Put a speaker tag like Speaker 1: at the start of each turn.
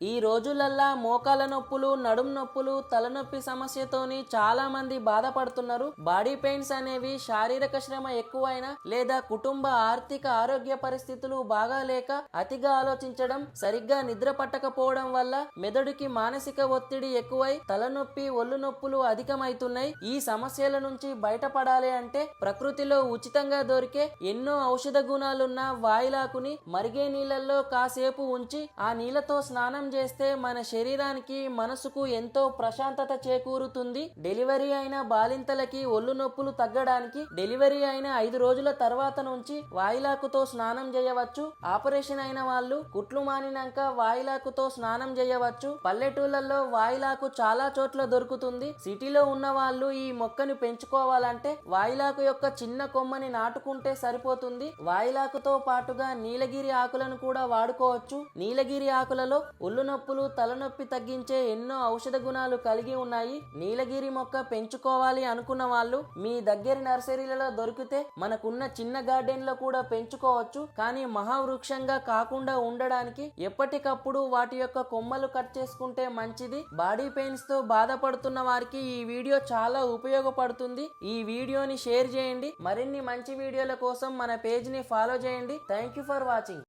Speaker 1: ఈ రోజులల్లా మోకాల నొప్పులు, నడుం నొప్పులు, తలనొప్పి సమస్యతోని చాలా మంది బాధపడుతున్నారు. బాడీ పెయిన్స్ అనేవి శారీరక శ్రమ ఎక్కువైనా లేదా కుటుంబ ఆర్థిక ఆరోగ్య పరిస్థితులు బాగా లేక అతిగా ఆలోచించడం, సరిగ్గా నిద్ర పట్టకపోవడం వల్ల మెదడుకి మానసిక ఒత్తిడి ఎక్కువై తలనొప్పి, ఒళ్ళు నొప్పులు అధికమైతున్నాయి. ఈ సమస్యల నుంచి బయటపడాలి అంటే ప్రకృతిలో ఉచితంగా దొరికే ఎన్నో ఔషధ గుణాలున్న వాయిలాకుని మరిగే నీళ్ళల్లో కాసేపు ఉంచి ఆ నీళ్లతో స్నానం చేస్తే మన శరీరానికి, మనసుకు ఎంతో ప్రశాంతత చేకూరుతుంది. డెలివరీ అయిన బాలింతలకి ఒళ్ళు నొప్పులు తగ్గడానికి డెలివరీ అయిన 5 రోజుల తర్వాత నుంచి వాయిలాకుతో స్నానం చేయవచ్చు. ఆపరేషన్ అయిన వాళ్ళు కుట్లు మానినాక వాయిలాకుతో స్నానం చేయవచ్చు. పల్లెటూళ్ళల్లో వాయిలాకు చాలా చోట్ల దొరుకుతుంది. సిటీలో ఉన్న వాళ్ళు ఈ మొక్కని పెంచుకోవాలంటే వాయిలాకు యొక్క చిన్న కొమ్మని నాటుకుంటే సరిపోతుంది. వాయిలాకుతో పాటుగా నీలగిరి ఆకులను కూడా వాడుకోవచ్చు. నీలగిరి ఆకులలో ఒళ్ళు నొప్పులు, తలనొప్పి తగ్గించే ఎన్నో ఔషధ గుణాలు కలిగి ఉన్నాయి. నీలగిరి మొక్క పెంచుకోవాలి అనుకున్న వాళ్ళు మీ దగ్గర నర్సరీలలో దొరికితే మనకున్న చిన్న గార్డెన్ లో కూడా పెంచుకోవచ్చు. కానీ మహావృక్షంగా కాకుండా ఉండడానికి ఎప్పటికప్పుడు వాటి యొక్క కొమ్మలు కట్ చేసుకుంటే మంచిది. బాడీ పెయిన్స్ తో బాధపడుతున్న వారికి ఈ వీడియో చాలా ఉపయోగపడుతుంది. ఈ వీడియోని షేర్ చేయండి. మరిన్ని మంచి వీడియోల కోసం మన పేజ్ ని ఫాలో చేయండి. Thank you for watching.